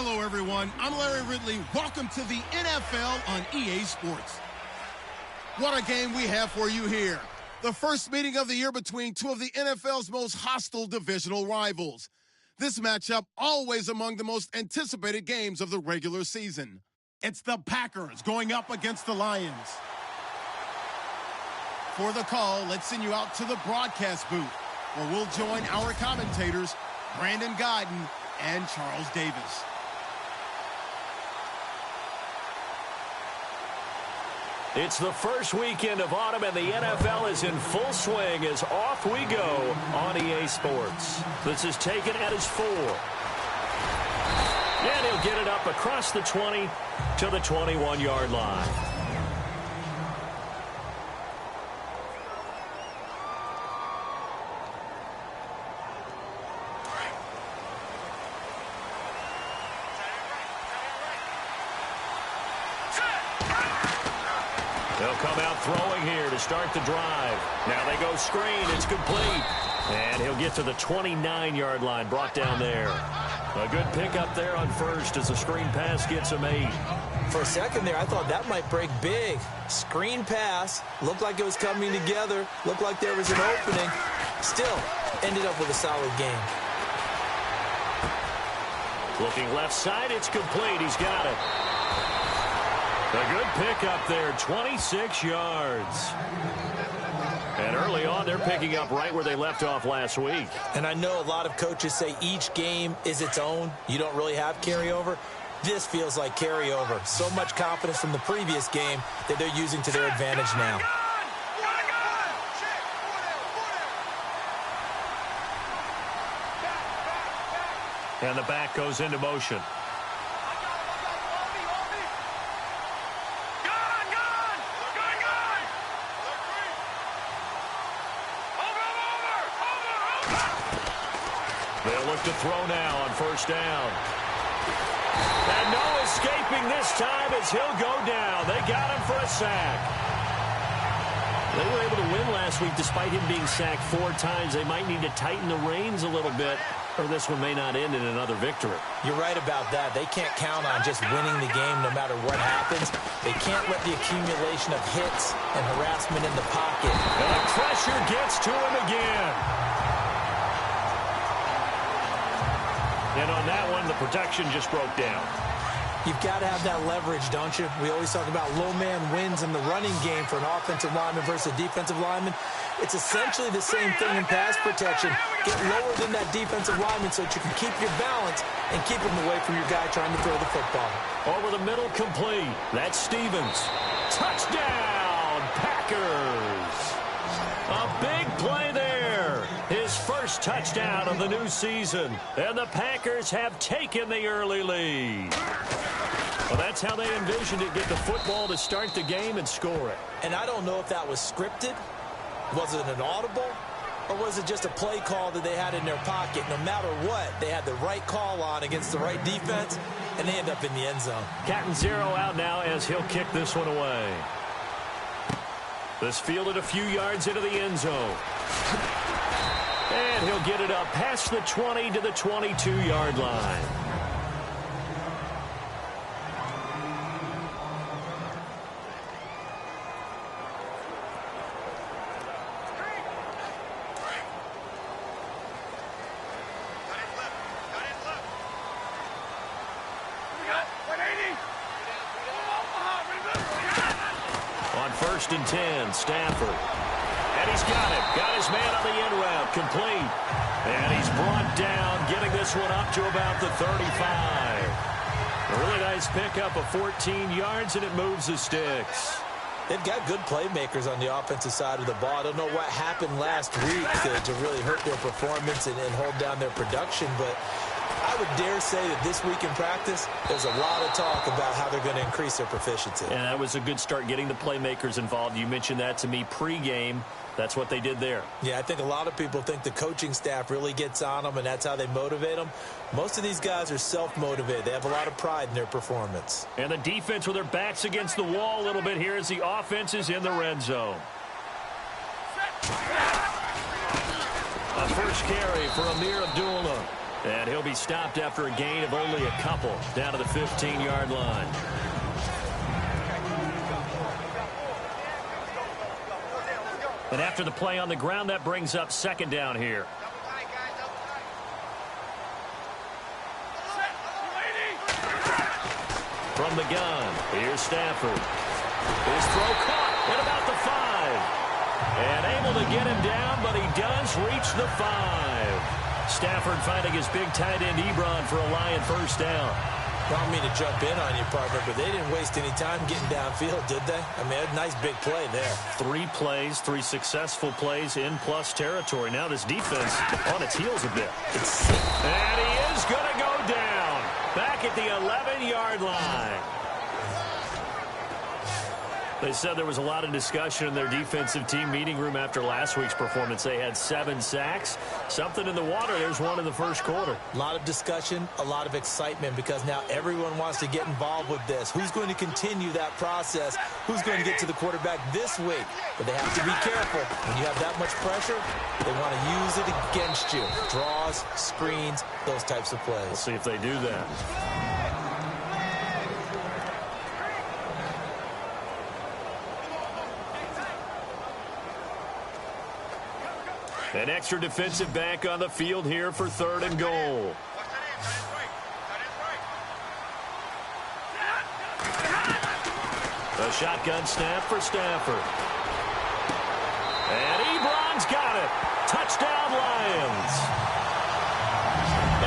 Hello, everyone. I'm Larry Ridley. Welcome to the NFL on EA Sports. What a game we have for you here. The first meeting of the year between two of the NFL's most hostile divisional rivals. This matchup always among the most anticipated games of the regular season. It's the Packers going up against the Lions. For the call, let's send you out to the broadcast booth, where we'll join our commentators, Brandon Godden and Charles Davis. It's the first weekend of autumn, and the NFL is in full swing as off we go on EA Sports. This is taken at his 4. And he'll get it up across the 20 to the 21-yard line. They'll come out throwing here to start the drive. Now they go screen. It's complete. And he'll get to the 29-yard line, brought down there. A good pickup there on first as the screen pass gets him 8. For a second there, I thought that might break big. Screen pass. Looked like it was coming together. Looked like there was an opening. Still, ended up with a solid game. Looking left side, it's complete. He's got it. A good pickup there, 26 yards. And early on, they're picking up right where they left off last week. And I know a lot of coaches say each game is its own. You don't really have carryover. This feels like carryover. So much confidence from the previous game that they're using to their advantage now. And the back goes into motion. They'll look to throw now on first down. And no escaping this time as he'll go down. They got him for a sack. They were able to win last week despite him being sacked 4 times. They might need to tighten the reins a little bit, or this one may not end in another victory. You're right about that. They can't count on just winning the game no matter what happens. They can't let the accumulation of hits and harassment in the pocket. And the pressure gets to him again. And on that one, the protection just broke down. You've got to have that leverage, don't you? We always talk about low man wins in the running game for an offensive lineman versus a defensive lineman. It's essentially the same thing in pass protection. Get lower than that defensive lineman so that you can keep your balance and keep him away from your guy trying to throw the football. Over the middle, complete. That's Stevens. Touchdown, Packers. A big play there. His first touchdown of the new season. And the Packers have taken the early lead. Well, that's how they envisioned it. Get the football to start the game and score it. And I don't know if that was scripted. Was it an audible? Or was it just a play call that they had in their pocket? No matter what, they had the right call on against the right defense, and they end up in the end zone. Cat and zero out now as he'll kick this one away. This fielded a few yards into the end zone. And he'll get it up past the 20 to the 22-yard line. On 1st and 10, Stafford. And he's got it. Got his man on the end route. Complete. And he's brought down, getting this one up to about the 35. A really nice pickup of 14 yards, and it moves the sticks. They've got good playmakers on the offensive side of the ball. I don't know what happened last week to really hurt their performance and hold down their production, but I would dare say that this week in practice, there's a lot of talk about how they're going to increase their proficiency. And that was a good start, getting the playmakers involved. You mentioned that to me pregame. That's what they did there. Yeah, I think a lot of people think the coaching staff really gets on them, and that's how they motivate them. Most of these guys are self-motivated. They have a lot of pride in their performance. And the defense with their backs against the wall a little bit here as the offense is in the red zone. A first carry for Amir Abdullah. And he'll be stopped after a gain of only a couple, down to the 15-yard line. And after the play on the ground, that brings up second down here. From the gun, here's Stafford. His throw caught at about the 5. And able to get him down, but he does reach the 5. Stafford finding his big tight end Ebron for a Lion first down. I don't mean to jump in on you, partner, but they didn't waste any time getting downfield, did they? I mean, a nice big play there. 3 plays, 3 successful plays in plus territory. Now this defense on its heels a bit. And he is going to go down. Back at the 11-yard line. They said there was a lot of discussion in their defensive team meeting room after last week's performance. They had 7 sacks. Something in the water. There's one in the first quarter. A lot of discussion, a lot of excitement, because now everyone wants to get involved with this. Who's going to continue that process? Who's going to get to the quarterback this week? But they have to be careful. When you have that much pressure, they want to use it against you. Draws, screens, those types of plays. We'll see if they do that. An extra defensive back on the field here for 3rd and goal. A shotgun snap for Stafford. And Ebron's got it. Touchdown, Lions.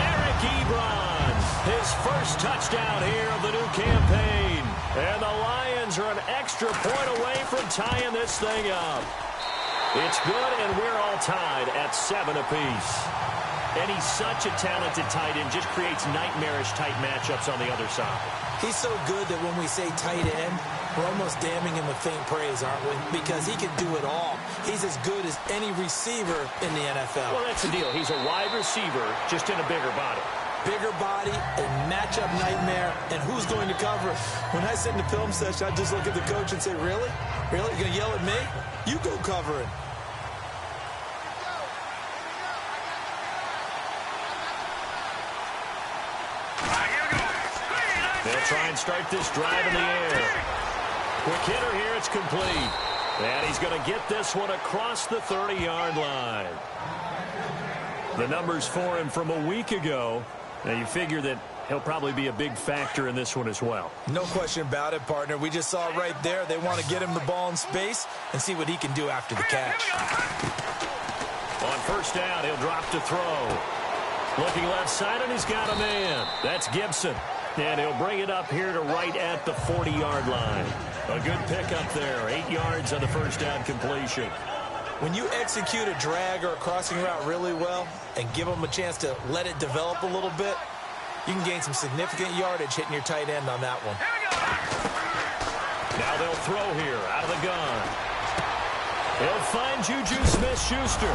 Eric Ebron, his first touchdown here of the new campaign. And the Lions are an extra point away from tying this thing up. It's good, and we're all tied at 7 apiece. And he's such a talented tight end, just creates nightmarish tight matchups on the other side. He's so good that when we say tight end, we're almost damning him with faint praise, aren't we? Because he can do it all. He's as good as any receiver in the NFL. Well, that's the deal. He's a wide receiver, just in a bigger body. Bigger body, a matchup nightmare, and who's going to cover? When I sit in the film session, I just look at the coach and say, really? Really? You're going to yell at me? You go cover it. They'll try and start this drive in the air. Quick hitter here, it's complete. And he's going to get this one across the 30-yard line. The numbers for him from a week ago. Now, you figure that he'll probably be a big factor in this one as well. No question about it, partner. We just saw it right there. They want to get him the ball in space and see what he can do after the catch. On first down, he'll drop to throw. Looking left side, and he's got a man. That's Gibson. And he'll bring it up here to right at the 40-yard line. A good pickup there. 8 yards on the first down completion. When you execute a drag or a crossing route really well and give them a chance to let it develop a little bit, you can gain some significant yardage hitting your tight end on that one. Now they'll throw here out of the gun. He'll find Juju Smith-Schuster.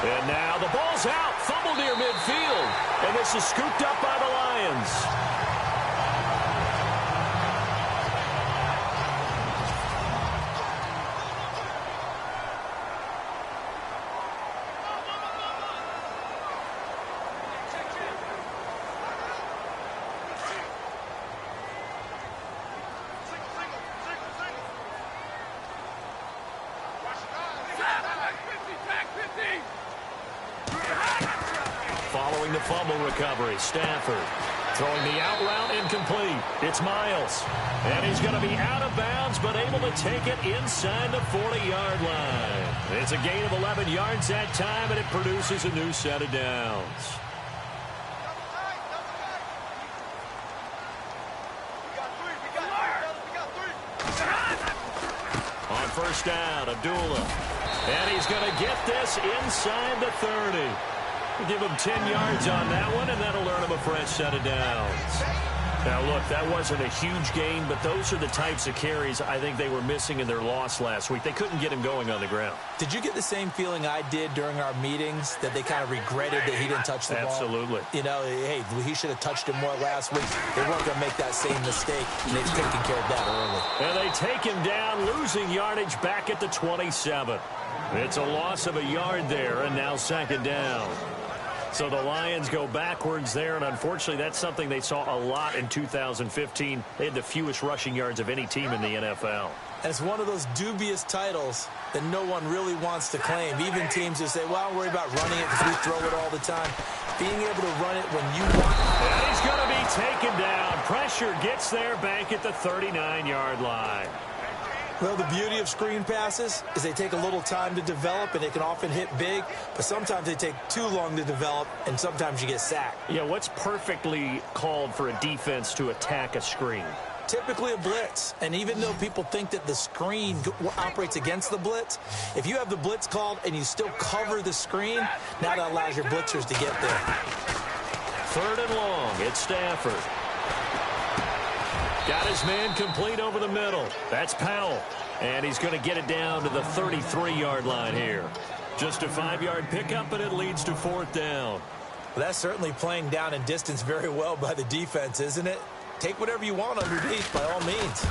And now the ball's out. Fumble near midfield. And this is scooped up by the Lions. Following the fumble recovery, Stafford throwing the out route incomplete. It's Miles. And he's going to be out of bounds, but able to take it inside the 40-yard line. It's a gain of 11 yards that time, and it produces a new set of downs. On first down, Abdullah. And he's going to get this inside the 30. We'll give him 10 yards on that one, and that'll earn him a fresh set of downs. Now, look, that wasn't a huge gain, but those are the types of carries I think they were missing in their loss last week. They couldn't get him going on the ground. Did you get the same feeling I did during our meetings, that they kind of regretted that he didn't touch the ball? Absolutely. You know, hey, he should have touched him more last week. They weren't going to make that same mistake, and they've taken care of that early. And they take him down, losing yardage back at the 27. It's a loss of a yard there, and now second down. So the Lions go backwards there, and unfortunately that's something they saw a lot in 2015. They had the fewest rushing yards of any team in the NFL. And it's one of those dubious titles that no one really wants to claim. Even teams who say, well, I don't worry about running it because we throw it all the time. Being able to run it when you want it. And he's going to be taken down. Pressure gets there back at the 39-yard line. Well, the beauty of screen passes is they take a little time to develop, and they can often hit big, but sometimes they take too long to develop, and sometimes you get sacked. Yeah, what's perfectly called for a defense to attack a screen? Typically a blitz, and even though people think that the screen operates against the blitz, if you have the blitz called and you still cover the screen, now that allows your blitzers to get there. 3rd and long, it's Stafford. Got his man complete over the middle. That's Powell. And he's going to get it down to the 33-yard line here. Just a 5-yard pickup, and it leads to 4th down. Well, that's certainly playing down in distance very well by the defense, isn't it? Take whatever you want underneath, by all means.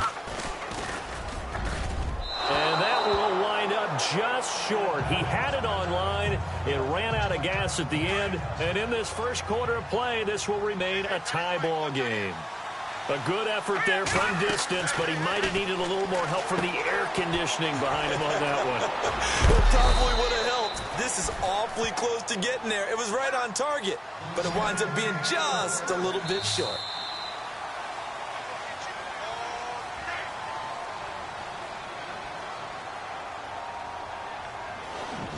And that will wind up just short. He had it on line. It ran out of gas at the end. And in this first quarter of play, this will remain a tie ball game. A good effort there from distance, but he might have needed a little more help from the air conditioning behind him on that one. It probably would have helped. This is awfully close to getting there. It was right on target, but it winds up being just a little bit short.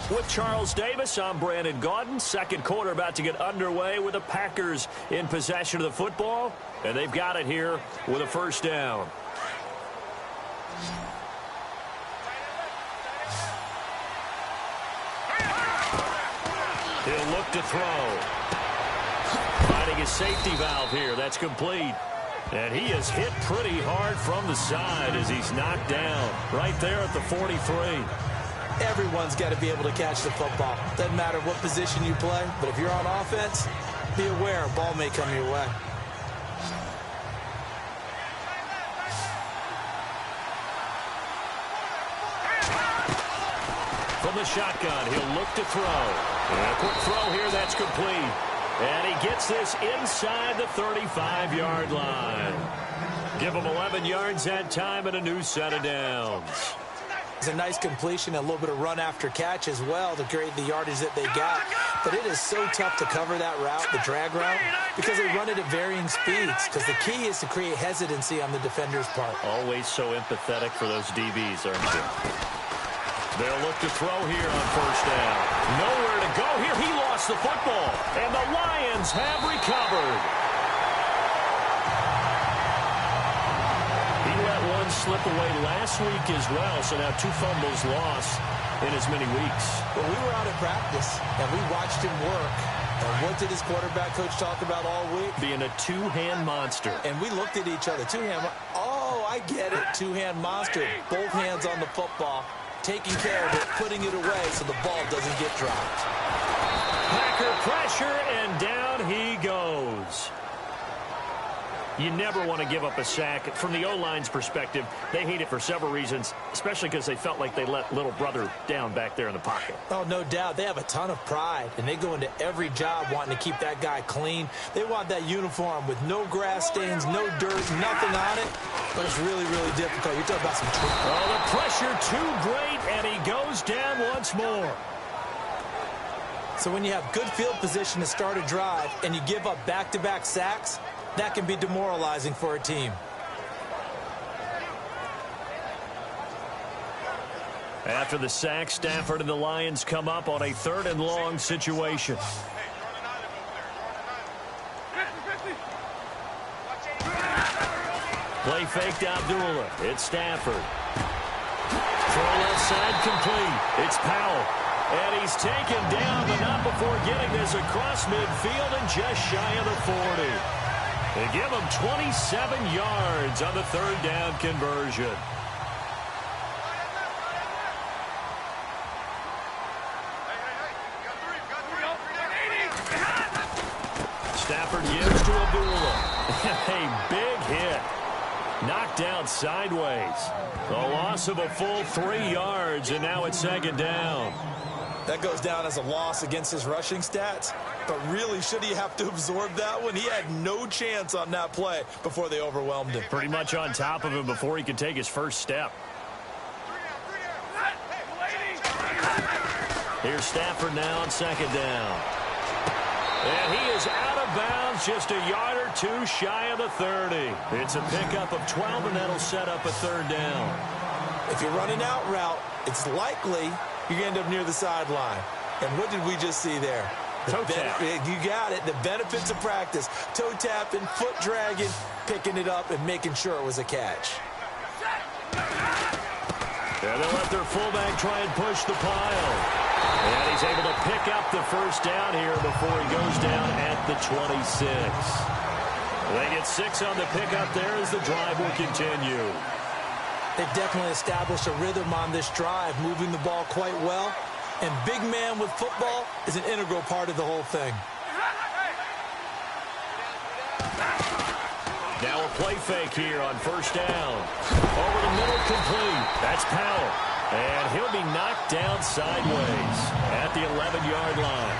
With Charles Davis, I'm Brandon Gaudin. Second quarter about to get underway with the Packers in possession of the football. And they've got it here with a 1st down. He'll look to throw. Finding his safety valve here. That's complete. And he is hit pretty hard from the side as he's knocked down right there at the 43. Everyone's got to be able to catch the football. Doesn't matter what position you play, but if you're on offense, be aware a ball may come your way. From the shotgun, he'll look to throw. And a quick throw here, that's complete. And he gets this inside the 35-yard line. Give him 11 yards that time and a new set of downs. It's a nice completion, a little bit of run after catch as well to create the yardage that they got. But it is so tough to cover that route, the drag route, because they run it at varying speeds. Because the key is to create hesitancy on the defender's part. Always so empathetic for those DBs, aren't you? They'll look to throw here on 1st down. Nowhere to go here. He lost the football. And the Lions have recovered. He let one slip away last week as well. So now 2 fumbles lost in as many weeks. Well, we were out at practice, and we watched him work. And what did his quarterback coach talk about all week? Being a 2-hand monster. And we looked at each other. 2-hand. Oh, I get it. 2-hand monster. Both hands on the football. Taking care of it, putting it away so the ball doesn't get dropped. Packer pressure, and down he goes. You never want to give up a sack. From the O-line's perspective, they hate it for several reasons, especially because they felt like they let little brother down back there in the pocket. Oh, no doubt. They have a ton of pride, and they go into every job wanting to keep that guy clean. They want that uniform with no grass stains, no dirt, nothing on it. But it's really, really difficult. You're talking about some trick. Oh, the pressure too great, and he goes down once more. So when you have good field position to start a drive and you give up back-to-back sacks, that can be demoralizing for a team. After the sack, Stafford and the Lions come up on a 3rd and long situation. Play fake to Abdullah. It's Stafford. Throw left side complete. It's Powell. And he's taken down, but not before getting this across midfield and just shy of the 40. They give him 27 yards on the 3rd down conversion. Stafford gives to Abdullah. A big hit. Knocked down sideways. A loss of a full 3 yards, and now it's 2nd down. That goes down as a loss against his rushing stats. But really, should he have to absorb that one? He had no chance on that play before they overwhelmed him. Pretty much on top of him before he could take his first step. Here's Stafford now on second down. And he is out of bounds, just a yard or two shy of the 30. It's a pickup of 12, and that'll set up a third down. If you're running out route, it's likely you're going to end up near the sideline. And what did we just see there? Toe tap. You got it. The benefits of practice. Toe tapping, foot dragging, picking it up, and making sure it was a catch. And they'll let their fullback try and push the pile. And he's able to pick up the first down here before he goes down at the 26. They get 6 on the pickup there as the drive will continue. They've definitely established a rhythm on this drive, moving the ball quite well. And big man with football is an integral part of the whole thing. Now a play fake here on first down. Over the middle, complete. That's Powell. And he'll be knocked down sideways at the 11-yard line.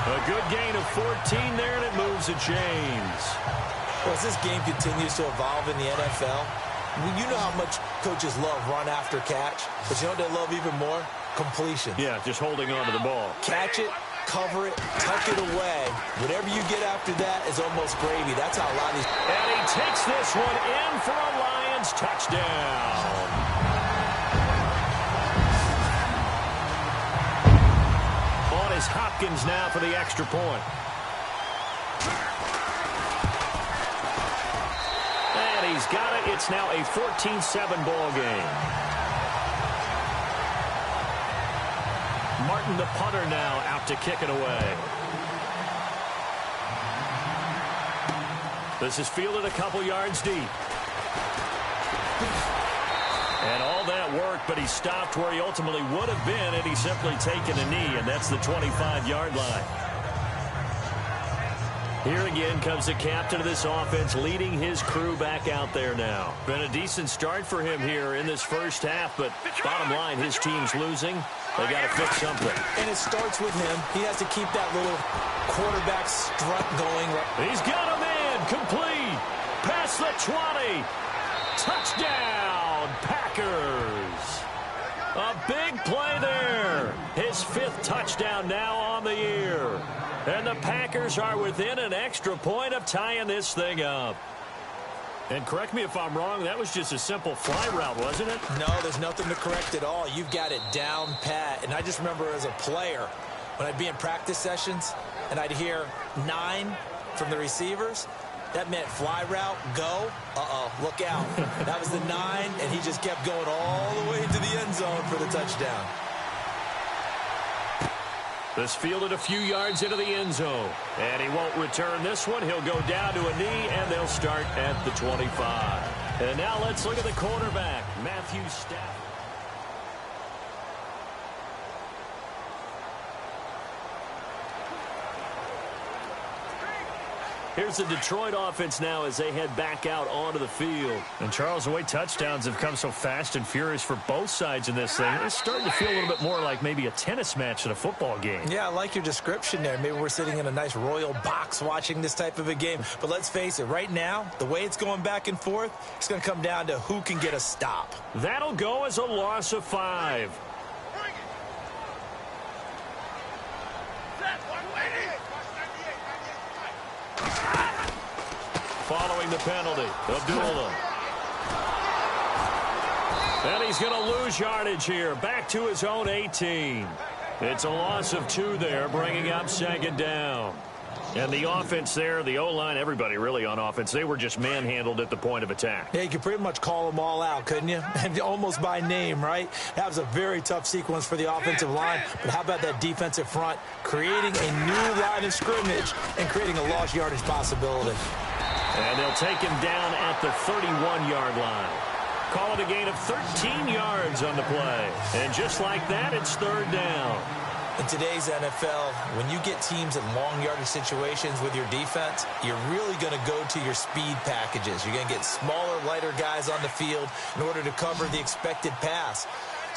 A good gain of 14 there, and it moves the chains. Well, as this game continues to evolve in the NFL, you know how much coaches love run after catch, but you know what they love even more? Completion. Yeah, just holding on to the ball. Catch it, cover it, tuck it away. Whatever you get after that is almost gravy. That's how a lot of these... And he takes this one in for a Lions touchdown. On is Hopkins now for the extra point. And he's got it. It's now a 14-7 ball game. Martin, the punter, now out to kick it away. This is fielded a couple yards deep. And all that work, but he stopped where he ultimately would have been had he simply taken a knee, and that's the 25-yard line. Here again comes the captain of this offense, leading his crew back out there now. Been a decent start for him here in this first half, but bottom line, his team's losing. They got to fix something. And it starts with him. He has to keep that little quarterback strut going. He's got a man complete. Past the 20. Touchdown, Packers. A big play there. His 5th touchdown now on the year. And the Packers are within an extra point of tying this thing up. And correct me if I'm wrong, that was just a simple fly route, wasn't it? No, there's nothing to correct at all. You've got it down pat. And I just remember as a player, when I'd be in practice sessions and I'd hear 9 from the receivers, that meant fly route, go, look out. That was the 9, and he just kept going all the way to the end zone for the touchdown. This fielded a few yards into the end zone. And he won't return this one. He'll go down to a knee, and they'll start at the 25. And now let's look at the quarterback, Matthew Stafford. Here's the Detroit offense now as they head back out onto the field. And, Charles, the way touchdowns have come so fast and furious for both sides in this thing, it's starting to feel a little bit more like maybe a tennis match than a football game. Yeah, I like your description there. Maybe we're sitting in a nice royal box watching this type of a game. But let's face it, right now, the way it's going back and forth, it's going to come down to who can get a stop. That'll go as a loss of 5. Following the penalty, Abdullah. And he's going to lose yardage here. Back to his own 18. It's a loss of 2 there, bringing up second down. And the offense there, the O-line, everybody really on offense, they were just manhandled at the point of attack. Yeah, you could pretty much call them all out, couldn't you? And almost by name, right? That was a very tough sequence for the offensive line. But how about that defensive front creating a new line of scrimmage and creating a lost yardage possibility? And they'll take him down at the 31-yard line. Call it a gain of 13 yards on the play. And just like that, it's third down. In today's NFL, when you get teams in long yardage situations with your defense, you're really going to go to your speed packages. You're going to get smaller, lighter guys on the field in order to cover the expected pass.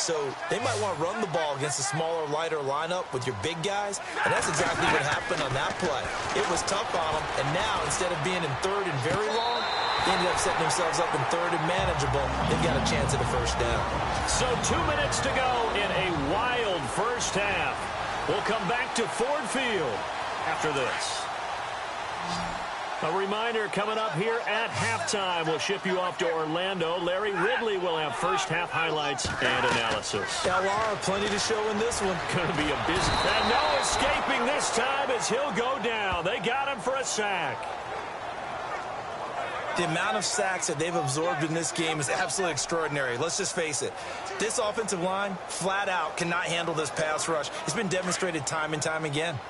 So they might want to run the ball against a smaller, lighter lineup with your big guys, and that's exactly what happened on that play. It was tough on them, and now instead of being in third and very long, they ended up setting themselves up in third and manageable. They've got a chance at a first down. So 2 minutes to go in a wild first half. We'll come back to Ford Field after this. A reminder coming up here at halftime. We'll ship you off to Orlando. Larry Ridley will have first half highlights and analysis. Laura, plenty to show in this one. Going to be a busy. And no escaping this time as he'll go down. They got him for a sack. The amount of sacks that they've absorbed in this game is absolutely extraordinary. Let's just face it. This offensive line, flat out, cannot handle this pass rush. It's been demonstrated time and time again.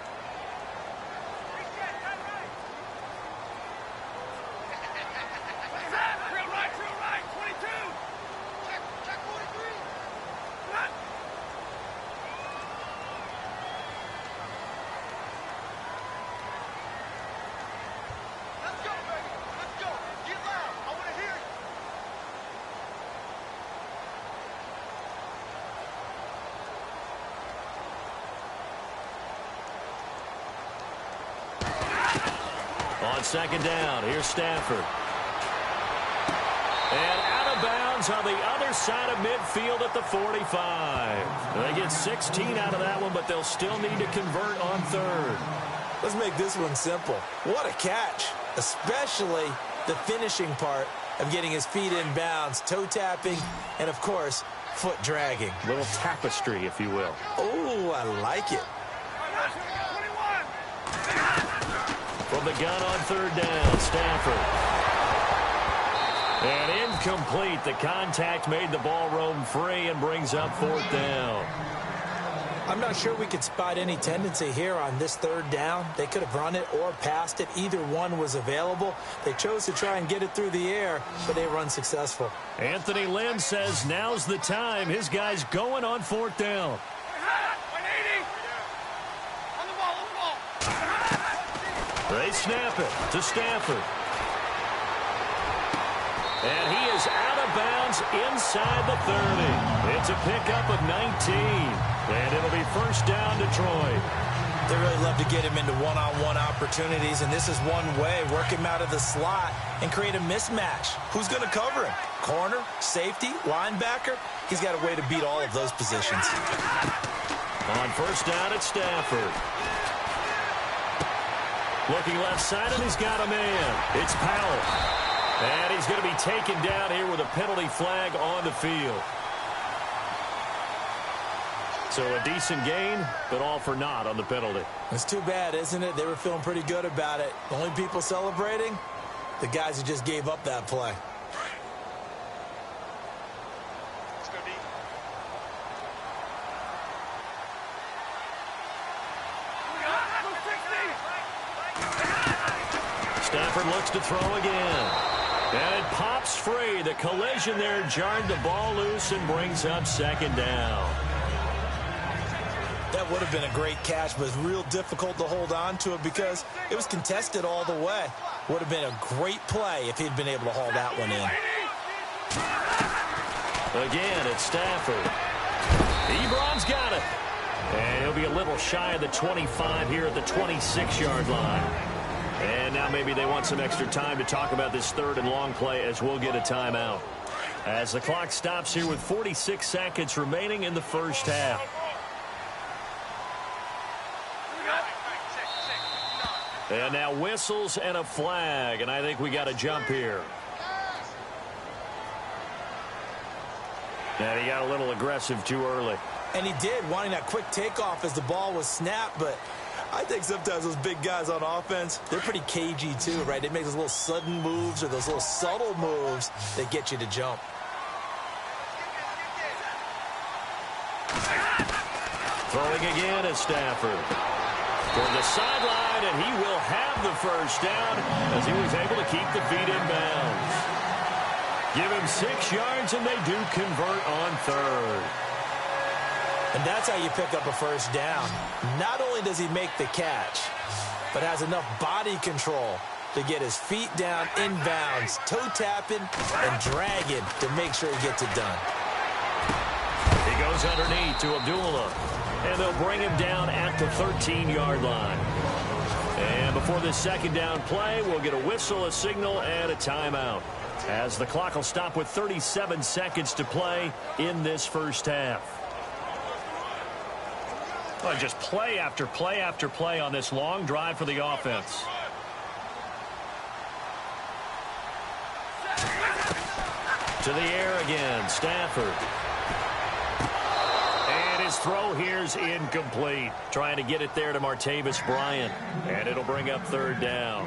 On second down, here's Stafford. And out of bounds on the other side of midfield at the 45. They get 16 out of that one, but they'll still need to convert on third. Let's make this one simple. What a catch, especially the finishing part of getting his feet in bounds, toe tapping, and, of course, foot dragging. Little tapestry, if you will. Oh, I like it. From the gun on third down, Stafford. And incomplete. The contact made the ball roam free and brings up fourth down. I'm not sure we could spot any tendency here on this third down. They could have run it or passed it. Either one was available. They chose to try and get it through the air, but they were unsuccessful. Anthony Lynn says now's the time. His guy's going on fourth down. They snap it to Stafford. And he is out of bounds inside the 30. It's a pickup of 19. And it'll be first down Detroit. They really love to get him into one-on-one opportunities, and this is one way. Work him out of the slot and create a mismatch. Who's going to cover him? Corner, safety, linebacker? He's got a way to beat all of those positions. On first down, it's Stafford. Looking left side, and he's got a man. It's Powell. And he's going to be taken down here with a penalty flag on the field. So a decent gain, but all for naught on the penalty. It's too bad, isn't it? They were feeling pretty good about it. The only people celebrating, the guys who just gave up that play. Stafford looks to throw again. And it pops free. The collision there jarred the ball loose and brings up second down. That would have been a great catch, but it's real difficult to hold on to it because it was contested all the way. Would have been a great play if he'd been able to haul that one in. Again, it's Stafford. Ebron's got it. And he'll be a little shy of the 25 here at the 26-yard line. And now maybe they want some extra time to talk about this third and long play as we'll get a timeout. As the clock stops here with 46 seconds remaining in the first half. And now whistles and a flag, and I think we got a jump here. And he got a little aggressive too early. And he did, wanting that quick takeoff as the ball was snapped, but I think sometimes those big guys on offense, they're pretty cagey too, right? They make those little sudden moves or those little subtle moves that get you to jump. Throwing again is Stafford. Toward the sideline, and he will have the first down as he was able to keep the feet in bounds. Give him 6 yards, and they do convert on third. And that's how you pick up a first down. Not only does he make the catch, but has enough body control to get his feet down in bounds, toe tapping and dragging to make sure he gets it done. He goes underneath to Abdullah. And they'll bring him down at the 13-yard line. And before this second down play, we'll get a whistle, a signal, and a timeout, as the clock will stop with 37 seconds to play in this first half. Well, just play after play after play on this long drive for the offense. To the air again, Stafford. And his throw here's incomplete. Trying to get it there to Martavis Bryant. And it'll bring up third down.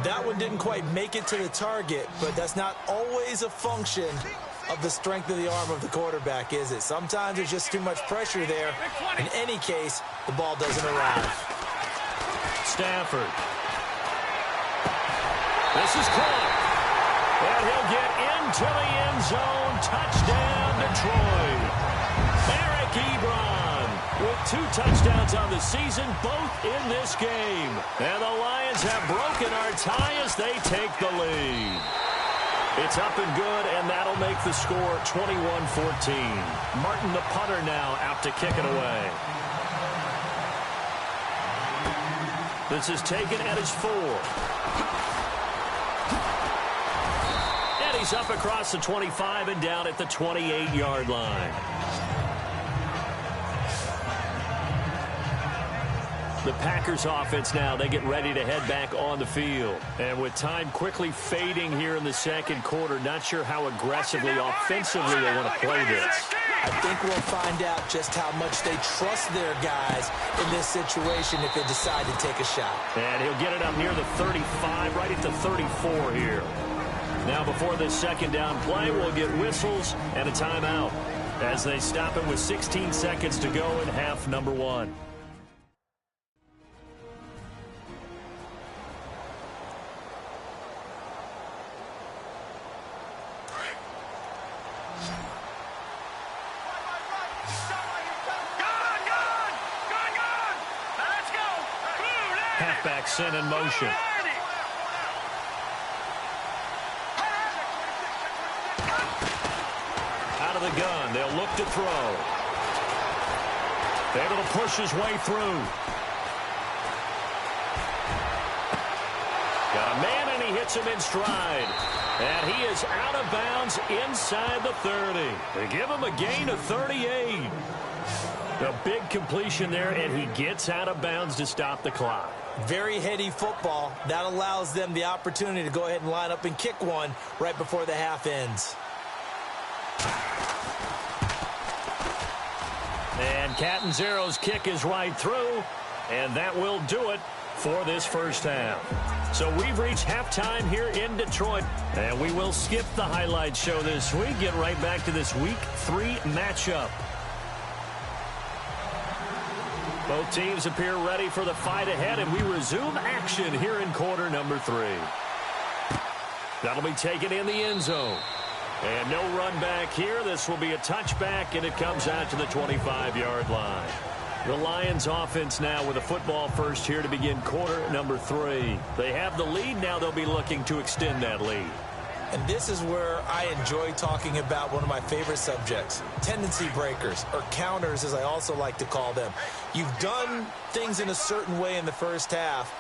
That one didn't quite make it to the target, but that's not always a function of the strength of the arm of the quarterback, is it? Sometimes there's just too much pressure there. In any case, the ball doesn't arrive. Stafford. This is caught. And he'll get into the end zone. Touchdown, Detroit. Eric Ebron with 2 touchdowns on the season, both in this game. And the Lions have broken our tie as they take the lead. It's up and good, and that'll make the score 21-14. Martin, the punter, now out to kick it away. This is taken at his 4. And he's up across the 25 and down at the 28-yard line. The Packers offense now, they get ready to head back on the field. And with time quickly fading here in the second quarter, not sure how aggressively, offensively they want to play this. I think we'll find out just how much they trust their guys in this situation if they decide to take a shot. And he'll get it up near the 35, right at the 34 here. Now before this second down play, we'll get whistles and a timeout as they stop it with 16 seconds to go in half number 1. Halfback sent in motion. Out of the gun, they'll look to throw. Able to push his way through. Got a man, and he hits him in stride. And he is out of bounds inside the 30. They give him a gain of 38. A big completion there, and he gets out of bounds to stop the clock. Very heady football. That allows them the opportunity to go ahead and line up and kick one right before the half ends. And Catanzaro's kick is right through, and that will do it for this first half. So we've reached halftime here in Detroit, and we will skip the highlight show this week, get right back to this Week 3 matchup. Both teams appear ready for the fight ahead, and we resume action here in quarter number 3. That'll be taken in the end zone. And no run back here. This will be a touchback, and it comes out to the 25-yard line. The Lions offense now with a football first here to begin quarter number 3. They have the lead. Now they'll be looking to extend that lead. And this is where I enjoy talking about one of my favorite subjects, tendency breakers, or counters as I also like to call them. You've done things in a certain way in the first half,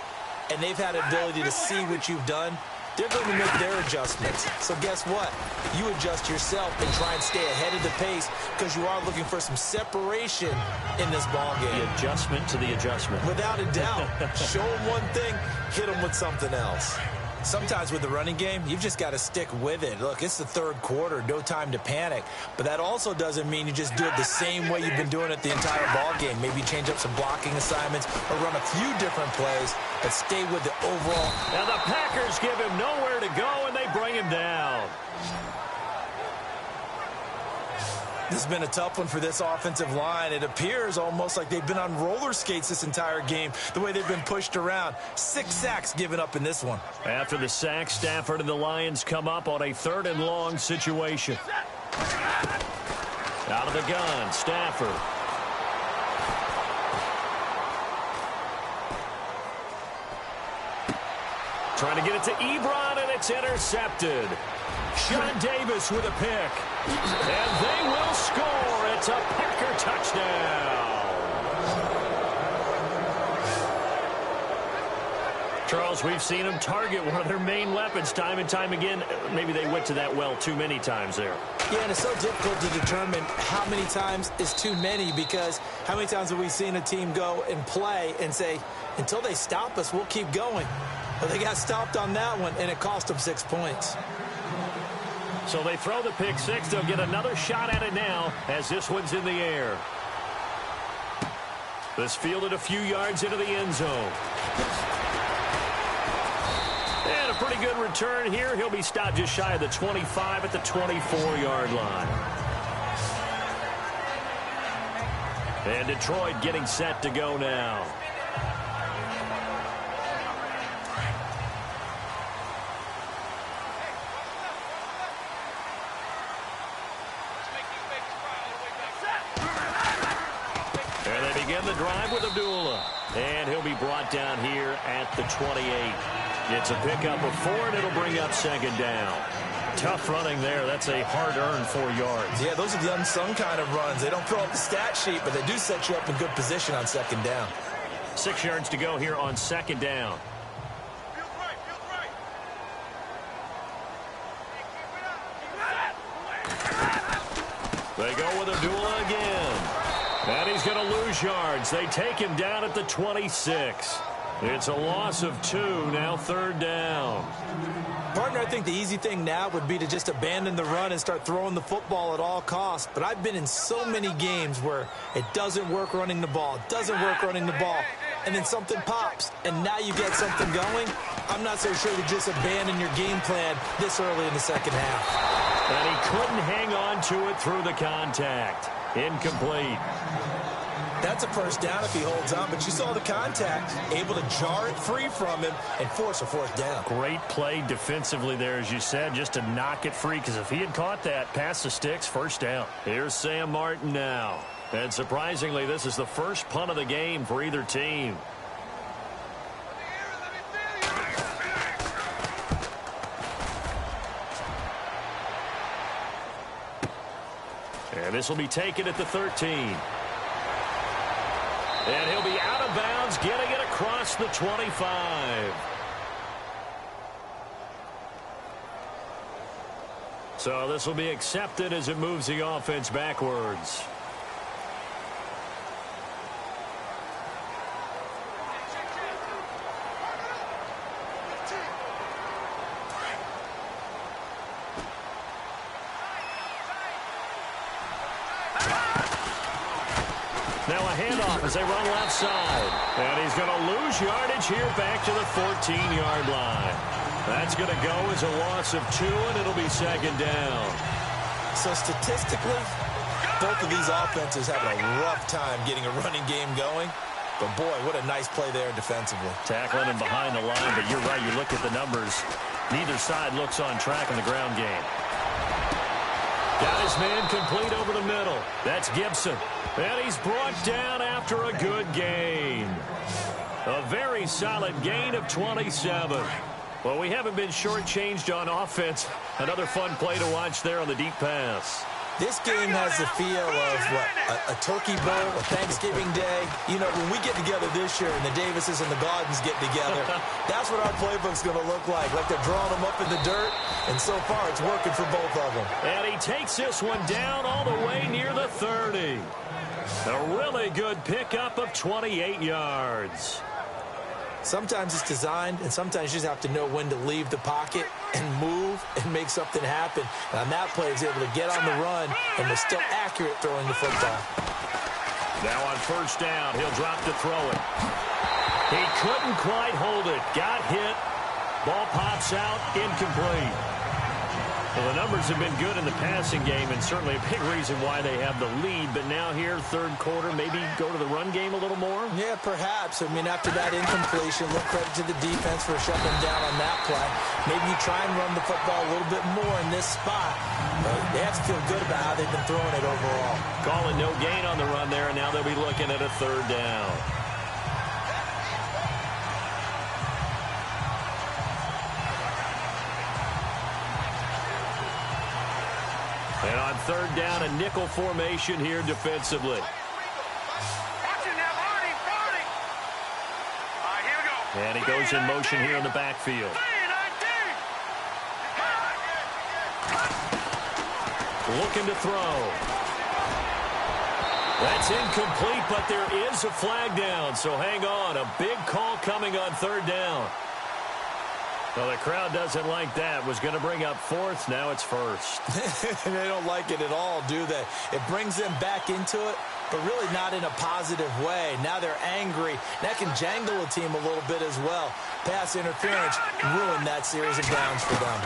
and they've had an ability to see what you've done. They're going to make their adjustments. So guess what? You adjust yourself and try and stay ahead of the pace because you are looking for some separation in this ball game. The adjustment to the adjustment. Without a doubt. Show them one thing, hit them with something else. Sometimes with the running game, you've just got to stick with it. Look, it's the third quarter, no time to panic. But that also doesn't mean you just do it the same way you've been doing it the entire ball game. Maybe change up some blocking assignments or run a few different plays, but stay with the overall. Now the Packers give him nowhere to go, and they bring him down. This has been a tough one for this offensive line. It appears almost like they've been on roller skates this entire game, the way they've been pushed around. 6 sacks given up in this one. After the sack, Stafford and the Lions come up on a 3rd and long situation. Out of the gun, Stafford. Trying to get it to Ebron, and it's intercepted. Sean Davis with a pick. And they will score at It's a Packer touchdown. Charles, we've seen them target one of their main weapons time and time again. Maybe they went to that well too many times there. Yeah, and it's so difficult to determine how many times is too many, because how many times have we seen a team go and play and say, until they stop us, we'll keep going. But they got stopped on that one, and it cost them 6 points. So they throw the pick six. They'll get another shot at it now as this one's in the air. This fielded a few yards into the end zone. And a pretty good return here. He'll be stopped just shy of the 25 at the 24-yard line. And Detroit getting set to go now. And they begin the drive with Abdullah. And he'll be brought down here at the 28. It's a pickup of 4, and it'll bring up second down. Tough running there. That's a hard-earned 4 yards. Yeah, those are the unsung kind of runs. They don't throw up the stat sheet, but they do set you up in good position on second down. 6 yards to go here on second down. They go with Abdullah again. And he's going to lose yards. They take him down at the 26. It's a loss of 2, now third down. Partner, I think the easy thing now would be to just abandon the run and start throwing the football at all costs. But I've been in so many games where it doesn't work running the ball, and then something pops, and now you get something going. I'm not so sure to just abandon your game plan this early in the second half. And he couldn't hang on to it through the contact. Incomplete. That's a first down if he holds on, but you saw the contact, able to jar it free from him and force a fourth down. Great play defensively there, as you said, just to knock it free, because if he had caught that, past the sticks, first down. Here's Sam Martin now. And surprisingly, this is the first punt of the game for either team. And this will be taken at the 13. And he'll be out of bounds, getting it across the 25. So this will be accepted as it moves the offense backwards. Now a handoff as they run left side. And he's going to lose yardage here back to the 14-yard line. That's going to go as a loss of 2, and it'll be second down. So statistically, both of these offenses having a rough time getting a running game going. But, boy, what a nice play there defensively. Tackling him behind the line, but you're right. You look at the numbers. Neither side looks on track in the ground game. Got his man complete over the middle. That's Gibson. And he's brought down after a good gain. A very solid gain of 27. Well, we haven't been shortchanged on offense. Another fun play to watch there on the deep pass. This game has the feel of, a turkey bowl, a Thanksgiving day. You know, when we get together this year and the Davises and the Gardens get together, that's what our playbook's going to look like they're drawing them up in the dirt, and so far it's working for both of them. And he takes this one down all the way near the 30. A really good pickup of 28 yards. Sometimes it's designed, and sometimes you just have to know when to leave the pocket and move and make something happen. And on that play, he's able to get on the run and was still accurate throwing the football. Now on first down, he'll drop to throw it. He couldn't quite hold it. Got hit. Ball pops out. Incomplete. Well, the numbers have been good in the passing game, and certainly a big reason why they have the lead. But now here, third quarter, maybe go to the run game a little more? Yeah, perhaps. I mean, after that incompletion, a little credit to the defense for shutting them down on that play. Maybe you try and run the football a little bit more in this spot. But they have to feel good about how they've been throwing it overall. Calling no gain on the run there, and now they'll be looking at a third down. And on On third down, a nickel formation here defensively. And he goes in motion here in the backfield. Looking to throw. That's incomplete, but there is a flag down, so hang on. A big call coming on third down. Well, the crowd doesn't like that. Was going to bring up fourth. Now it's first. They don't like it at all, do they? It brings them back into it, but really not in a positive way. Now they're angry. That can jangle a team a little bit as well. Pass interference ruined that series of downs for them.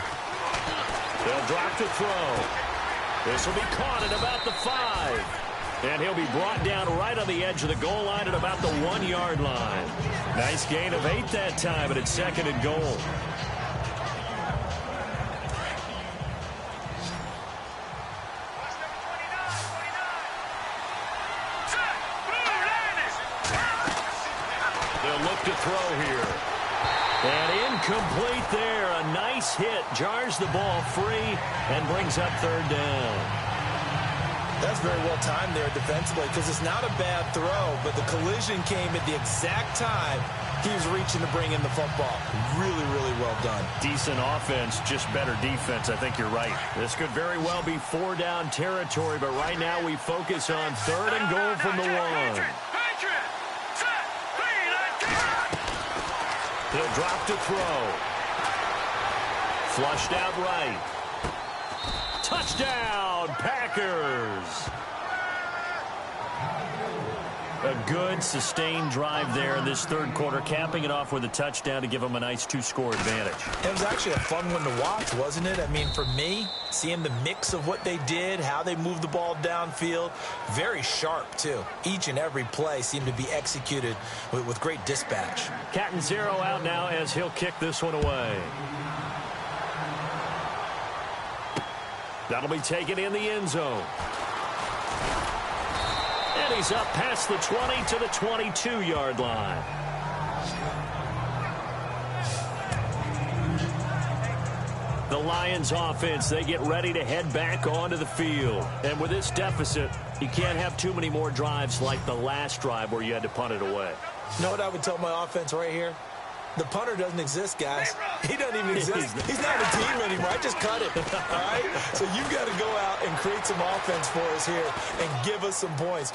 They'll drop to throw. This will be caught at about the 5. And he'll be brought down right on the edge of the goal line at about the 1-yard line. Nice gain of 8 that time, and it's second and goal. They'll look to throw here. And incomplete there. A nice hit. Jars the ball free and brings up third down. That's very well timed there defensively because it's not a bad throw, but the collision came at the exact time he was reaching to bring in the football. Really, really well done. Decent offense, just better defense. I think you're right. This could very well be 4-down territory, but right now we focus on third and goal from the 1. He'll drop to throw. Flushed out right. Touchdown, Packers. A good, sustained drive there in this third quarter, capping it off with a touchdown to give them a nice 2-score advantage. It was actually a fun one to watch, wasn't it? I mean, for me, seeing the mix of what they did, how they moved the ball downfield, very sharp, too. Each and every play seemed to be executed with great dispatch. Catanzaro out now as he'll kick this one away. That'll be taken in the end zone. And he's up past the 20 to the 22-yard line. The Lions offense, they get ready to head back onto the field. And with this deficit, you can't have too many more drives like the last drive where you had to punt it away. You know what I would tell my offense right here? The punter doesn't exist, guys. He doesn't even exist. He's not a team anymore. I just cut it, all right? So you've got to go out and create some offense for us here and give us some points.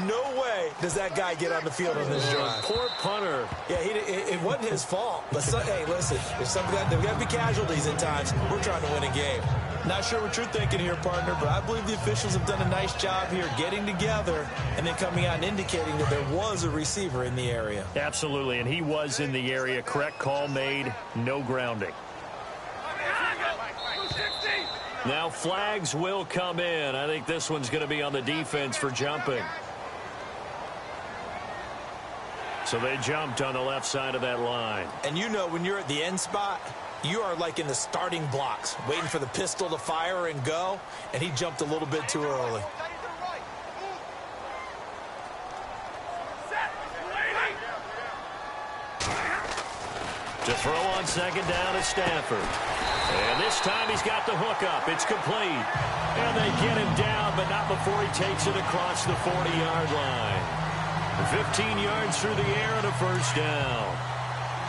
No way does that guy get on the field on this drive. Poor punter. Yeah, it wasn't his fault. But, hey, listen, if there's got to be casualties at times. We're trying to win a game. Not sure what you're thinking here, partner, but I believe the officials have done a nice job here getting together and then coming out and indicating that there was a receiver in the area. Absolutely, and he was in the area. Correct call made, no grounding. Now flags will come in. I think this one's going to be on the defense for jumping. So they jumped on the left side of that line. And you know when you're at the end spot, you are like in the starting blocks, waiting for the pistol to fire and go, and he jumped a little bit too early. To throw on second down is Stafford. And this time he's got the hook up. It's complete. And they get him down, but not before he takes it across the 40-yard line. 15 yards through the air and a first down.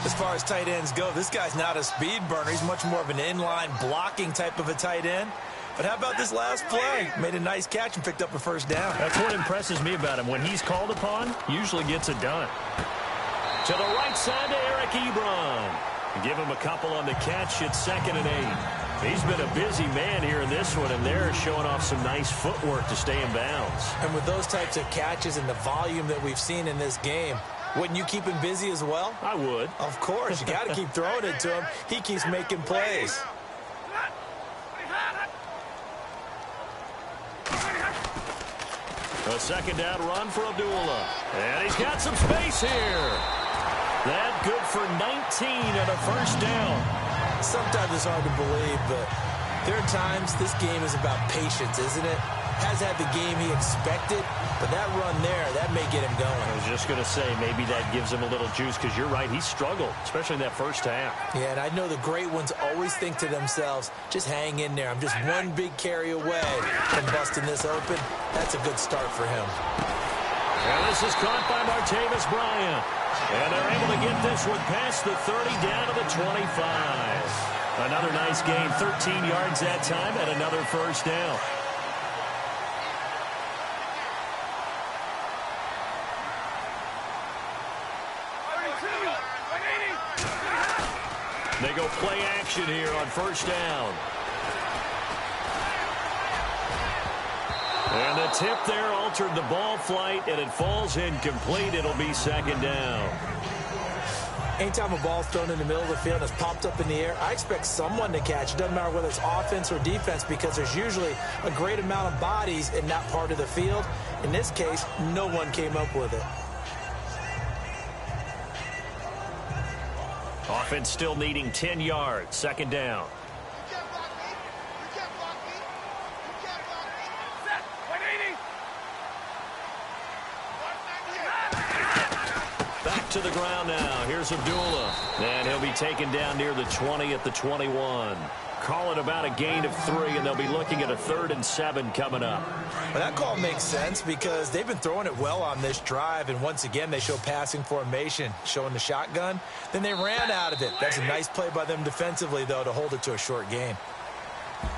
As far as tight ends go, this guy's not a speed burner. He's much more of an inline blocking type of a tight end. But how about this last play? Made a nice catch and picked up a first down. That's what impresses me about him. When he's called upon, usually gets it done. To the right side to Eric Ebron. Give him a couple on the catch. It's 2nd and 8. He's been a busy man here in this one, and they're showing off some nice footwork to stay in bounds. And with those types of catches and the volume that we've seen in this game, wouldn't you keep him busy as well? I would. Of course. You got to keep throwing it to him. He keeps making plays. A second down run for Abdullah. And he's got some space here. That good for 19 and a first down. Sometimes it's hard to believe, but there are times this game is about patience, isn't it? has had the game he expected, but that run there, that may get him going. I was just going to say, maybe that gives him a little juice, because you're right, he struggled, especially in that first half. Yeah, and I know the great ones always think to themselves, just hang in there. I'm just one big carry away from busting this open. That's a good start for him. And this is caught by Martavis Bryant. And they're able to get this one past the 30 down to the 25. Another nice gain, 13 yards that time, and another first down. They go play action here on first down. And the tip there altered the ball flight, and it falls incomplete. It'll be second down. Anytime a ball's thrown in the middle of the field and it's popped up in the air, I expect someone to catch. It doesn't matter whether it's offense or defense, because there's usually a great amount of bodies in that part of the field. In this case, no one came up with it. Offense still needing 10 yards. Second down. Back to the ground now. Here's Abdullah. And he'll be taken down near the 20 at the 21. Call it about a gain of 3, and they'll be looking at a 3rd and 7 coming up. Well, that call makes sense because they've been throwing it well on this drive, and once again they show passing formation, showing the shotgun. Then they ran out of it. That's a nice play by them defensively, though, to hold it to a short gain.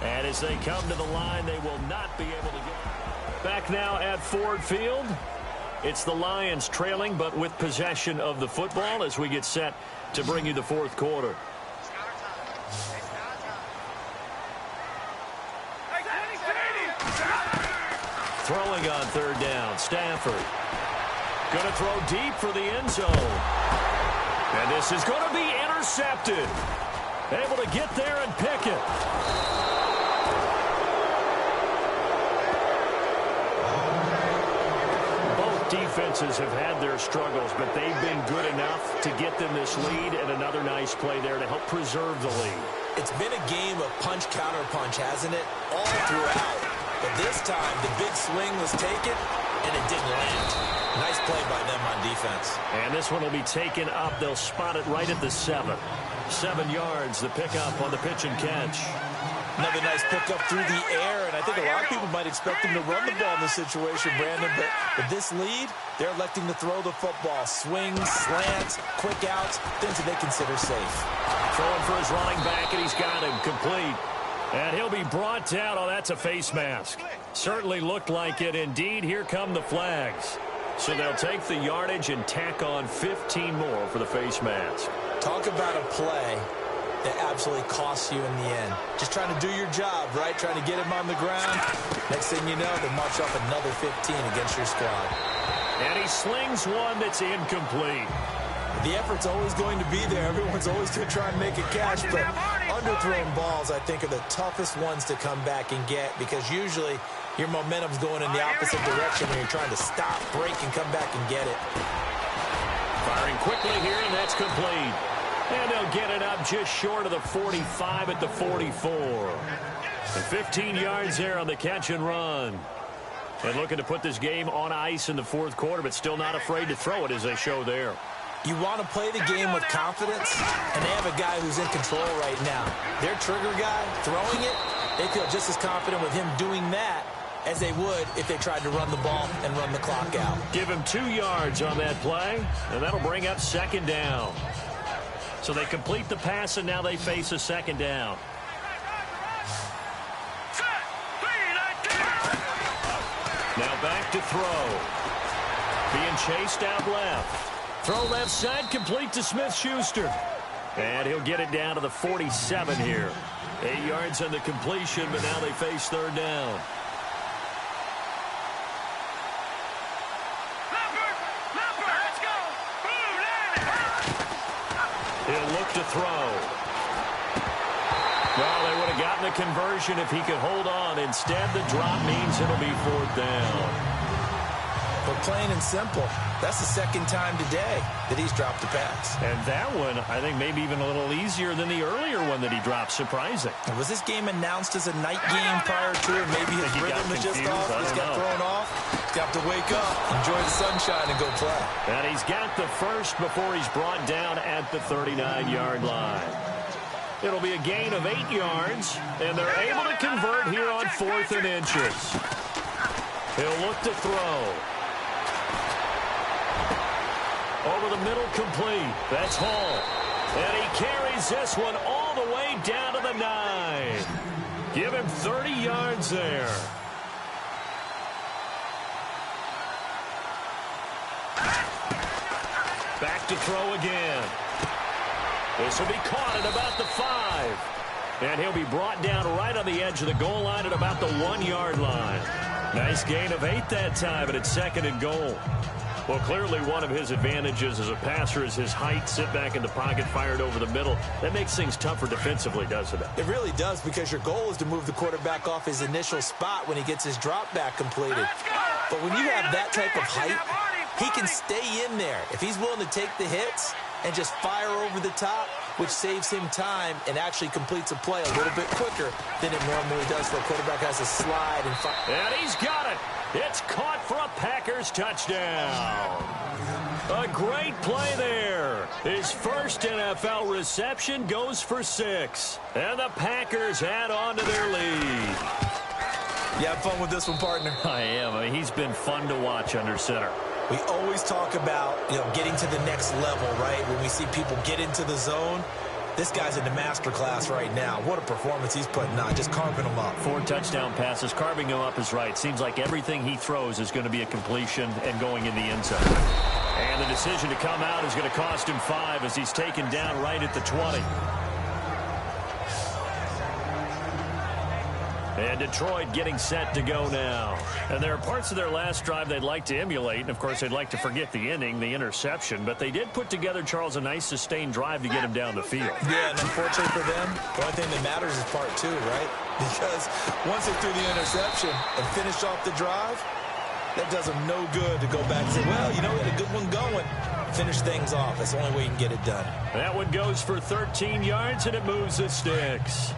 And as they come to the line, they will not be able to get back now at Ford Field. It's the Lions trailing, but with possession of the football as we get set to bring you the fourth quarter. Throwing on third down, Stafford. Going to throw deep for the end zone. And this is going to be intercepted. Able to get there and pick it. Both defenses have had their struggles, but they've been good enough to get them this lead, and another nice play there to help preserve the lead. It's been a game of punch-counter-punch, hasn't it? All throughout. But this time, the big swing was taken, and it didn't land. Nice play by them on defense. And this one will be taken up. They'll spot it right at the 7. 7 yards, the pickup on the pitch and catch. Another nice pickup through the air, and I think a lot of people might expect him to run the ball in this situation, Brandon, but with this lead, they're electing to throw the football. Swings, slants, quick outs, things that they consider safe. Throwing for his running back, and he's got him complete. And he'll be brought down. Oh, that's a face mask. Certainly looked like it. Indeed, here come the flags. So they'll take the yardage and tack on 15 more for the face mask. Talk about a play that absolutely costs you in the end. Just trying to do your job, right? Trying to get him on the ground. Next thing you know, they march off another 15 against your squad. And he slings one that's incomplete. The effort's always going to be there. Everyone's always going to try and make a catch, but underthrown balls, I think, are the toughest ones to come back and get, because usually your momentum's going in the opposite direction when you're trying to stop, break, and come back and get it. Firing quickly here, and that's complete. And they'll get it up just short of the 45 at the 44. And 15 yards there on the catch and run. And looking to put this game on ice in the fourth quarter, but still not afraid to throw it as they show there. You want to play the game with confidence, and they have a guy who's in control right now. Their trigger guy, throwing it, they feel just as confident with him doing that as they would if they tried to run the ball and run the clock out. Give him 2 yards on that play, and that'll bring up second down. So they complete the pass, and now they face a second down. Now back to throw. Being chased out left. Throw left side, complete to Smith-Schuster. And he'll get it down to the 47 here. 8 yards on the completion, but now they face third down. He'll look to throw. Well, they would have gotten the conversion if he could hold on. Instead, the drop means it'll be fourth down. Well, plain and simple. That's the second time today that he's dropped a pass. And that one, I think, maybe even a little easier than the earlier one that he dropped. Surprising. And was this game announced as a night game prior to it? Maybe his rhythm is just off. He's got thrown off. He's got to wake up, enjoy the sunshine, and go play. And he's got the first before he's brought down at the 39-yard line. It'll be a gain of 8 yards, and they're able to convert here on 4th and inches. He'll look to throw. Over the middle, complete. That's Hall. And he carries this one all the way down to the 9. Give him 30 yards there. Back to throw again. This will be caught at about the 5. And he'll be brought down right on the edge of the goal line at about the 1-yard line. Nice gain of 8 that time, and it's 2nd and goal. Well, clearly one of his advantages as a passer is his height. Sit back in the pocket, fired over the middle. That makes things tougher defensively, doesn't it? It really does, because your goal is to move the quarterback off his initial spot when he gets his drop back completed. But when you have that type of height, he can stay in there. If he's willing to take the hits and just fire over the top, which saves him time and actually completes a play a little bit quicker than it normally does for a quarterback has to slide and fire. And he's got it. It's caught for a Packers touchdown. A great play there. His first NFL reception goes for 6. And the Packers add on to their lead. You have fun with this one, partner? I am. I mean, he's been fun to watch under center. We always talk about, getting to the next level, right? When we see people get into the zone, this guy's in the master class right now. What a performance he's putting on, just carving them up. 4 touchdown passes. Carving him up is right. Seems like everything he throws is going to be a completion and going in the end zone. And the decision to come out is going to cost him 5 as he's taken down right at the 20. And Detroit getting set to go now. And there are parts of their last drive they'd like to emulate. And, of course, they'd like to forget the inning, the interception. But they did put together, Charles, a nice sustained drive to get him down the field. Yeah, and unfortunately for them, the only thing that matters is part 2, right? Because once they threw the interception and finished off the drive, that does them no good to go back and say, well, we had a good one going. Finish things off. That's the only way you can get it done. That one goes for 13 yards, and it moves the sticks.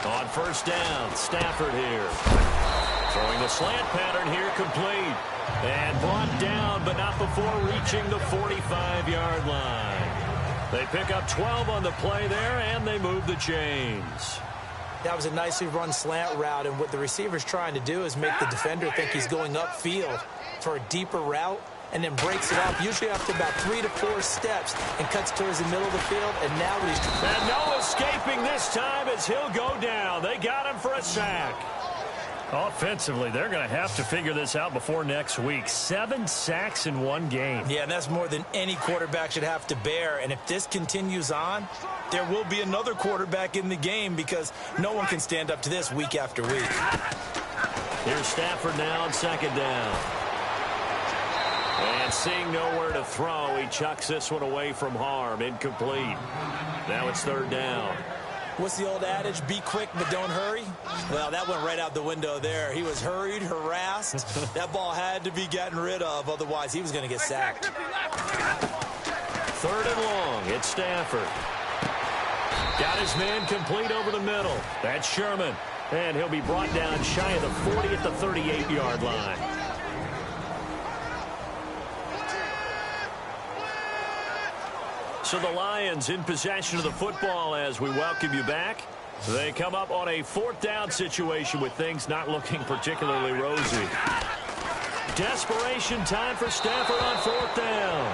On first down, Stafford here. Throwing the slant pattern here, complete. And brought down, but not before reaching the 45-yard line. They pick up 12 on the play there, and they move the chains. That was a nicely run slant route, and what the receiver's trying to do is make the defender think he's going upfield for a deeper route, and then breaks it off, usually after about 3 to 4 steps, and cuts towards the middle of the field, and now what he's trying. And no escaping this time as he'll go down. They got him for a sack. Offensively, they're going to have to figure this out before next week. 7 sacks in one game. Yeah, and that's more than any quarterback should have to bear. And if this continues on, there will be another quarterback in the game because no one can stand up to this week after week. Here's Stafford now on second down. And seeing nowhere to throw, he chucks this one away from harm. Incomplete. Now it's third down. What's the old adage? Be quick, but don't hurry. Well, that went right out the window there. He was hurried, harassed. That ball had to be gotten rid of. Otherwise, he was going to get sacked. Third and long. It's Stafford. Got his man complete over the middle. That's Sherman. And he'll be brought down shy of the 40 at the 38-yard line. So the Lions in possession of the football as we welcome you back. They come up on a fourth down situation with things not looking particularly rosy. Desperation time for Stafford on fourth down.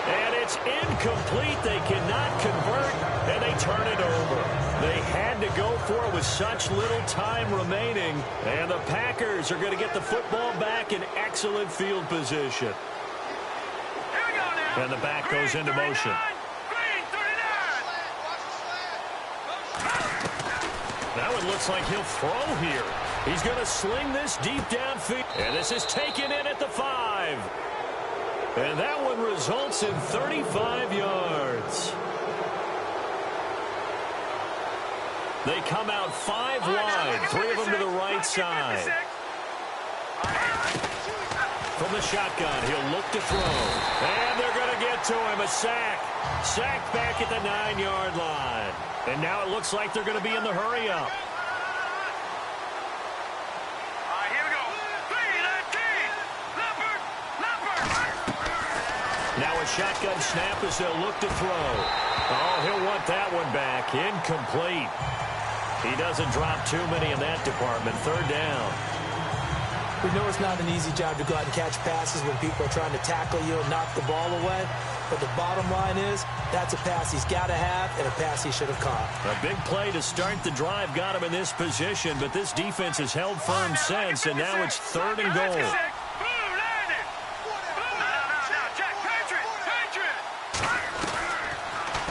And it's incomplete. They cannot convert, and they turn it over. They had to go for it with such little time remaining. And the Packers are going to get the football back in excellent field position. And the back goes into motion. Now it looks like he'll throw here. He's going to sling this deep downfield. And this is taken in at the 5. And that one results in 35 yards. They come out 5 wide, 3 of them to the right side. From the shotgun, he'll look to throw. And they're going to get to him. A sack. Sacked back at the 9-yard line. And now it looks like they're going to be in the hurry-up. Here we go. Now a shotgun snap as they'll look to throw. Oh, he'll want that one back. Incomplete. He doesn't drop too many in that department. 3rd down. We know it's not an easy job to go out and catch passes when people are trying to tackle you and knock the ball away. But the bottom line is, that's a pass he's got to have and a pass he should have caught. A big play to start the drive got him in this position, but this defense has held firm since, and now it's 3rd and goal.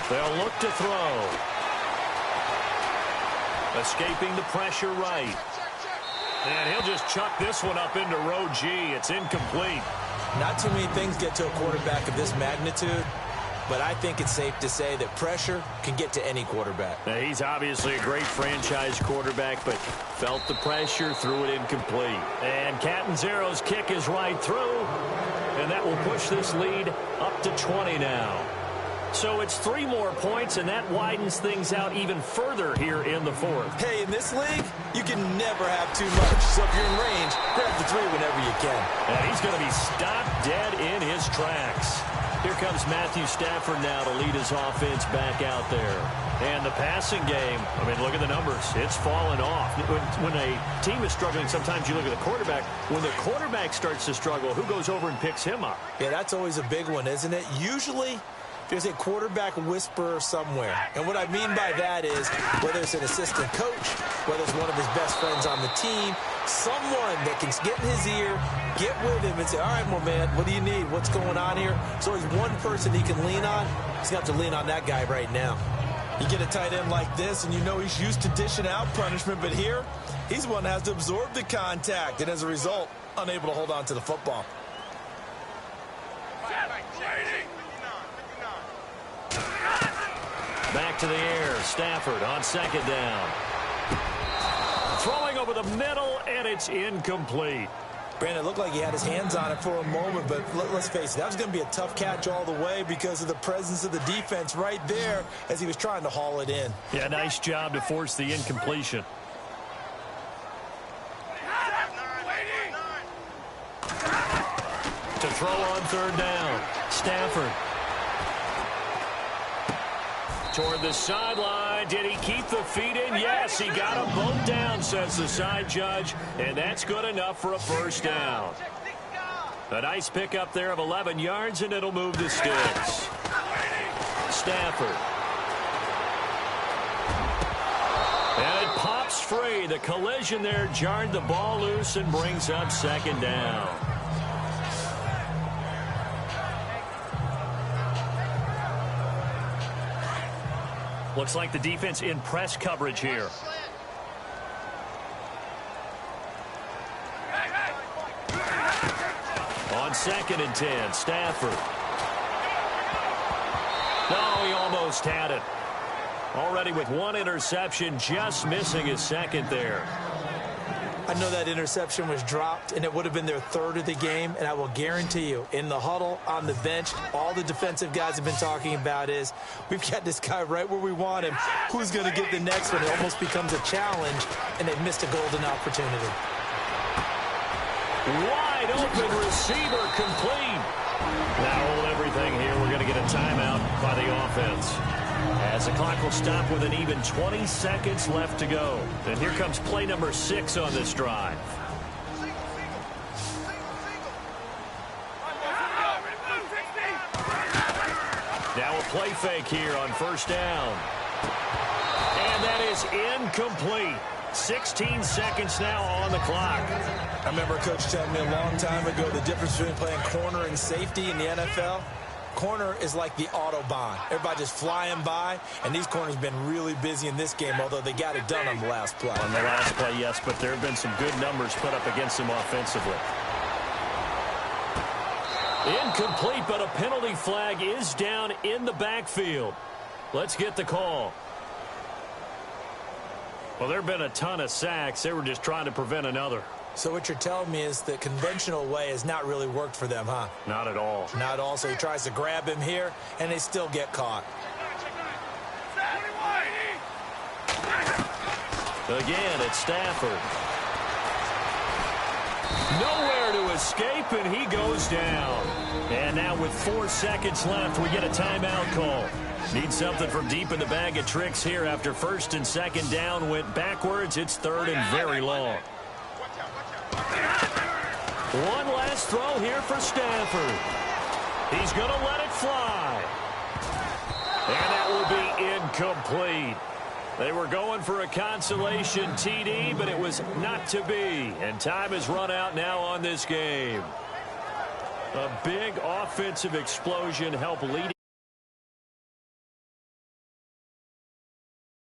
They'll look to throw. Escaping the pressure right. And he'll just chuck this one up into row G. It's incomplete. Not too many things get to a quarterback of this magnitude, but I think it's safe to say that pressure can get to any quarterback. Now, he's obviously a great franchise quarterback, but felt the pressure, threw it incomplete. And Catanzaro's kick is right through, and that will push this lead up to 20 now. So it's 3 more points, and that widens things out even further here in the 4th. Hey, in this league, you can never have too much. So if you're in range, grab the 3 whenever you can. And he's going to be stopped dead in his tracks. Here comes Matthew Stafford now to lead his offense back out there. And the passing game, I mean, look at the numbers. It's fallen off. When a team is struggling, sometimes you look at the quarterback. When the quarterback starts to struggle, who goes over and picks him up? Yeah, that's always a big one, isn't it? Usually, there's a quarterback whisperer somewhere. And what I mean by that is, whether it's an assistant coach, whether it's one of his best friends on the team, someone that can get in his ear, get with him and say, all right, my man, what do you need? What's going on here? So he's one person he can lean on. He's got to lean on that guy right now. You get a tight end like this, and you know he's used to dishing out punishment, but here, he's the one that has to absorb the contact, and as a result, unable to hold on to the football. Back to the air. Stafford on 2nd down. Throwing over the middle, and it's incomplete. Brandon, it looked like he had his hands on it for a moment, but let's face it, that was going to be a tough catch all the way because of the presence of the defense right there as he was trying to haul it in. Yeah, nice job to force the incompletion. To throw on 3rd down. Stafford. Toward the sideline. Did he keep the feet in? Yes, he got them both down, says the side judge. And that's good enough for a 1st down. A nice pickup there of 11 yards, and it'll move the sticks. Stafford. And it pops free. The collision there jarred the ball loose and brings up 2nd down. Looks like the defense in press coverage here. On 2nd and 10, Stafford. No, he almost had it. Already with 1 interception, just missing his 2nd there. I know that interception was dropped, and it would have been their 3rd of the game, and I will guarantee you, in the huddle, on the bench, all the defensive guys have been talking about is, we've got this guy right where we want him. Who's going to get the next one? It almost becomes a challenge, and they've missed a golden opportunity. Wide open receiver complete. Now hold everything here. We're going to get a timeout by the offense, as the clock will stop with an even 20 seconds left to go. And here comes play number 6 on this drive. Now a play fake here on 1st down. And that is incomplete. 16 seconds now on the clock. I remember Coach telling me a long time ago the difference between playing corner and safety in the NFL. Corner is like the Autobahn. Everybody just flying by, and these corners have been really busy in this game, although they got it done on the last play. On the last play, yes, but there have been some good numbers put up against them offensively. Incomplete, but a penalty flag is down in the backfield. Let's get the call. Well, there have been a ton of sacks. They were just trying to prevent another. So what you're telling me is the conventional way has not really worked for them, huh? Not at all. Not all. So he tries to grab him here, and they still get caught. Again, it's Stafford. Nowhere to escape, and he goes down. And now with 4 seconds left, we get a timeout call. Need something from deep in the bag of tricks here after first and second down went backwards. It's third and very long. One last throw here for Stafford. He's going to let it fly. And that will be incomplete. They were going for a consolation TD, but it was not to be. And time has run out now on this game. A big offensive explosion helped lead